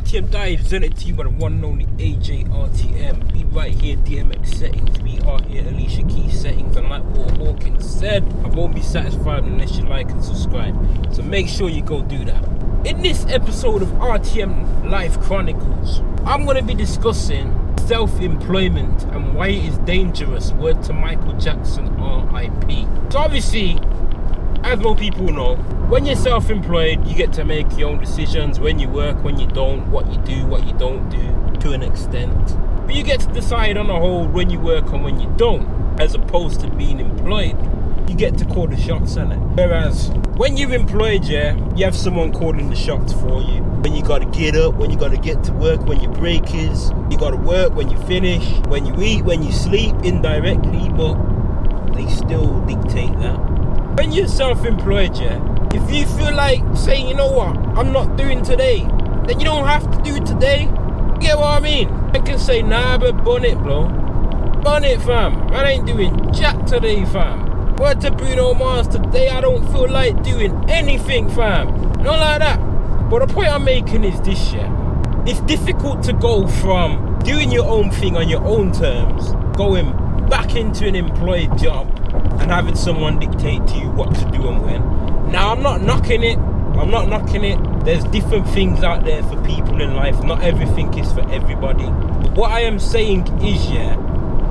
RTM Diaries presented to you by the one and only AJ RTM. We right here, DMX settings. We are here, Alicia Keys settings. And like what Hawkins said, I won't be satisfied unless you like and subscribe. So make sure you go do that. In this episode of RTM Life Chronicles, I'm going to be discussing self-employment and why it is dangerous. Word to Michael Jackson, R.I.P. So obviously, as most people know, when you're self-employed, you get to make your own decisions when you work, when you don't, what you do, what you don't do, to an extent. But you get to decide on the whole when you work and when you don't, as opposed to being employed. You get to call the shots on it. Whereas when you're employed, you have someone calling the shots for you. When you gotta get up, when you gotta get to work, when your break is, you gotta work, when you finish, when you eat, when you sleep, indirectly, but they still dictate that. When you're self-employed, if you feel like saying, you know what, I'm not doing today, then you don't have to do it today. You get what I mean? I can say, nah, but bun it, bro. Bun it, fam. I ain't doing jack today, fam. Word to Bruno Mars, today I don't feel like doing anything, fam. Not like that. But the point I'm making is this, it's difficult to go from doing your own thing on your own terms, going back into an employed job and having someone dictate to you what to do and when. Now, I'm not knocking it. There's different things out there for people in life. Not everything is for everybody. But what I am saying is,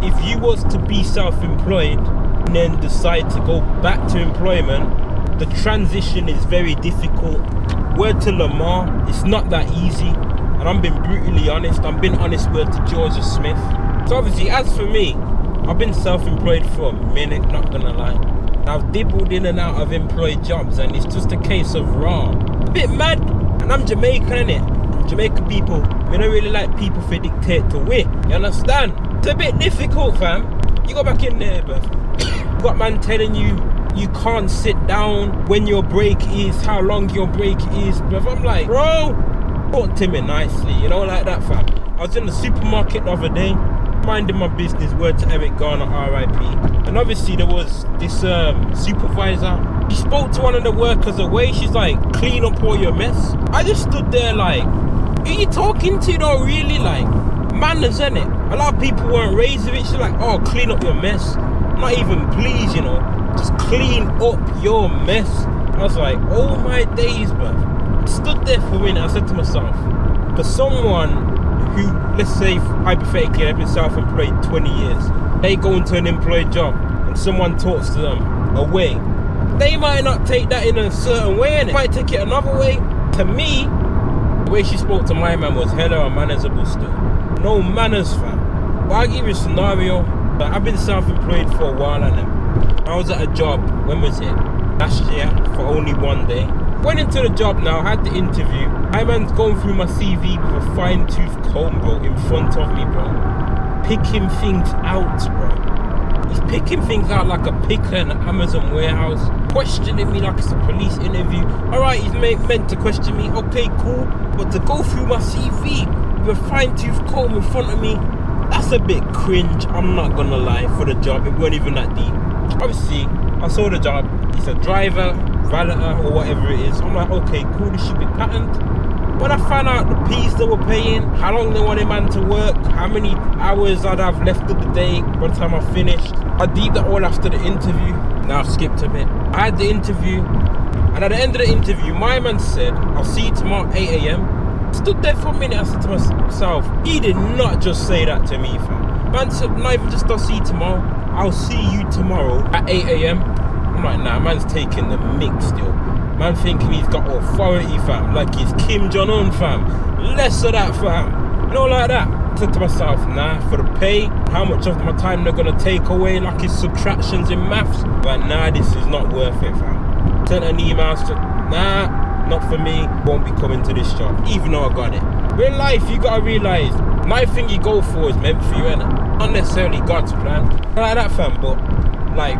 if you was to be self-employed and then decide to go back to employment, the transition is very difficult. Word to Lamar, it's not that easy. And I'm being brutally honest. I'm being honest word to Georgia Smith. So obviously, as for me, I've been self-employed for a minute, not gonna lie. I've dibbled in and out of employed jobs, and it's just a case of raw. A bit mad, and I'm Jamaican, innit? Jamaican people, we don't really like people for dictate to win. You understand? It's a bit difficult, fam. You go back in there, but you got man telling you you can't sit down when your break is, how long your break is. But I'm like, bro, talk to me nicely, you know, like that, fam. I was in the supermarket the other day, minding my business, word to Eric Garner, R.I.P. And obviously there was this supervisor. She spoke to one of the workers away. She's like, clean up all your mess. I just stood there like, who you talking to though, really? Like, manners, innit? A lot of people weren't raised with it. She's like, oh, clean up your mess. Not even please, you know. Just clean up your mess. I was like, oh my days, bruv. I stood there for a minute. I said to myself, for someone who, let's say hypothetically, they've been self-employed 20 years, they go into an employed job and someone talks to them away, they might not take that in a certain way, and it might take it another way. To me, the way she spoke to my man was hella unmanageable still. No manners, fam. But I'll give you a scenario. I've been self-employed for a while, and I was at a job, when was it? Last year, for only one day. Went into the job now, had the interview. My man's going through my CV with a fine-tooth comb, bro, in front of me, bro. Picking things out, bro. He's picking things out like a picker in an Amazon warehouse. Questioning me like it's a police interview. Alright, he's meant to question me. Okay, cool. But to go through my CV with a fine-tooth comb in front of me, that's a bit cringe, I'm not gonna lie, for the job. It weren't even that deep. Obviously, I saw the job. It's a driver, valeter, or whatever it is. I'm like, okay, cool, this should be patterned. When I found out the fees they were paying, how long they wanted man to work, how many hours I'd have left of the day by the time I finished, I did that all after the interview. Now I've skipped a bit. I had the interview, and at the end of the interview, my man said, I'll see you tomorrow at 8 a.m. Stood there for a minute, I said to myself, he did not just say that to me, fam. Man said, not even just I'll see you tomorrow, I'll see you tomorrow at 8 a.m. I'm like, nah, man's taking the mix still. Man thinking he's got authority, fam, like he's Kim Jong-un, fam. Less of that, fam. You know, like that. I said to myself, nah, for the pay, how much of my time they're gonna take away, like it's subtractions in maths. But nah, this is not worth it, fam. Sent an email, said, nah, not for me, won't be coming to this job, even though I got it. Real life, you gotta realise, nothing you go for is meant for you, innit? Not necessarily God's plan. Like that, fam, but like,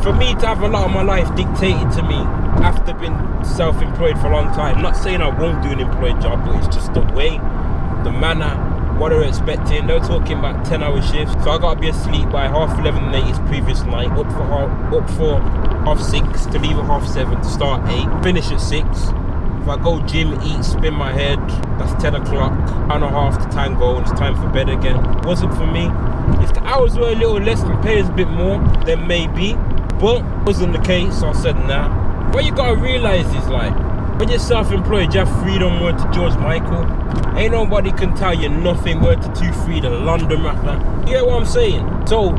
for me to have a lot of my life dictated to me after being self-employed for a long time, not saying I won't do an employed job, but it's just the way, the manner, what they're expecting. They're talking about 10-hour shifts, so I gotta be asleep by 11:30 the latest previous night, up for 6:30 to leave at 7:30 to start 8, finish at 6. If I go gym, eat, spin my head, that's 10 o'clock, hour and a half to tango, and it's time for bed again. Wasn't for me. If the hours were a little less and pay us a bit more, then maybe. But wasn't the case, so I said nah. What you gotta realize is like, when you're self-employed, you have freedom, word to George Michael. Ain't nobody can tell you nothing, word to 2-3, the London rapper. You get what I'm saying? So,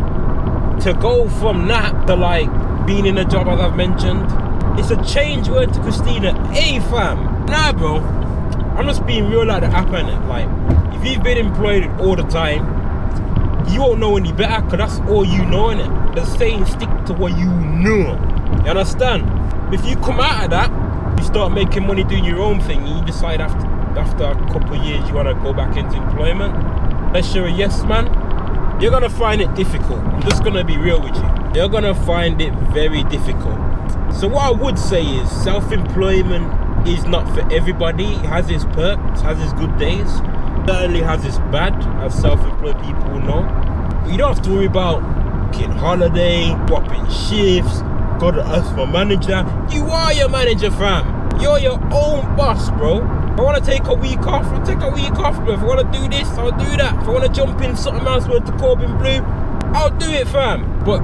to go from that to like being in a job as I've mentioned, it's a change, word to Christina. Hey fam, nah bro, I'm just being real like the app, innit? Like, if you've been employed all the time, you won't know any better, cause that's all you know, innit? The saying, stick to what you know. You understand? If you come out of that, you start making money doing your own thing, and you decide after a couple of years you want to go back into employment, unless you're a yes man, you're going to find it difficult. I'm just going to be real with you. You're going to find it very difficult. So what I would say is self-employment is not for everybody. It has its perks, has its good days. Certainly has its bad, as self-employed people know. But you don't have to worry about getting holiday, swapping shifts, gotta ask my manager. You are your manager, fam. You're your own boss, bro. If I want to take a week off, I'll take a week off, bro. If I want to do this, I'll do that. If I want to jump in something else with the Corbin Blue, I'll do it, fam. But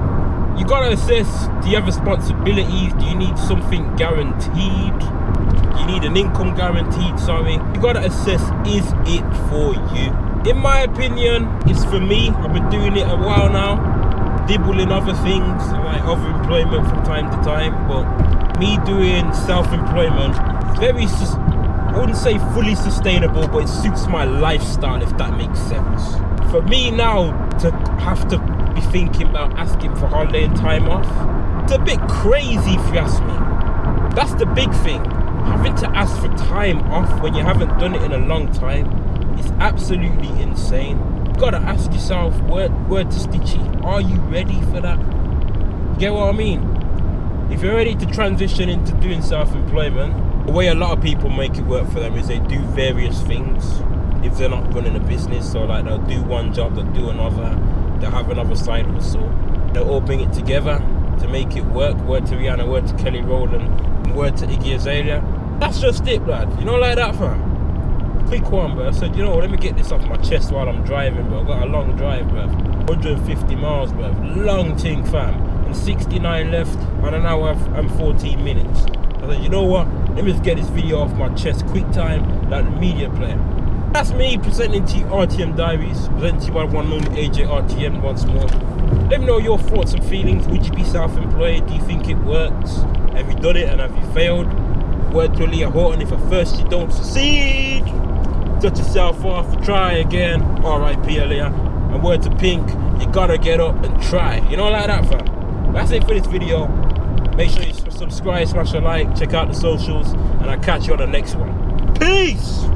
you gotta assess, do you have responsibilities? Do you need something guaranteed? Do you need an income guaranteed, sorry? You gotta assess, is it for you? In my opinion, it's for me. I've been doing it a while now. Dibbling other things, like other employment from time to time, but me doing self-employment is very, I wouldn't say fully sustainable, but it suits my lifestyle, if that makes sense. For me now to have to be thinking about asking for holiday and time off, it's a bit crazy if you ask me. That's the big thing. Having to ask for time off when you haven't done it in a long time is absolutely insane. You gotta ask yourself, word to Stitchy, are you ready for that? You get what I mean? If you're ready to transition into doing self-employment, the way a lot of people make it work for them is they do various things if they're not running a business. So like they'll do one job, they'll do another, they'll have another side hustle. They'll all bring it together to make it work. Word to Rihanna, word to Kelly Rowland, and word to Iggy Azalea. That's just it, blood. You know, like that, fam. Quick one, bro. I said, you know, let me get this off my chest while I'm driving, bro. I've got a long drive, bro. 150 miles, bro. Long thing, fam. And 69 left on an hour and 14 minutes. I said, you know what? Let me just get this video off my chest. Quick time, like the media player. That's me presenting to you RTM Diaries. Presenting to you by one known AJ RTM once more. Let me know your thoughts and feelings. Would you be self-employed? Do you think it works? Have you done it and have you failed? Word to Leah Horton, if at first you don't succeed, touch yourself off, try again, R.I.P. Leah. And word to Pink, you gotta get up and try. You know, like that, fam. That's it for this video. Make sure you subscribe, smash a like, check out the socials, and I'll catch you on the next one. Peace!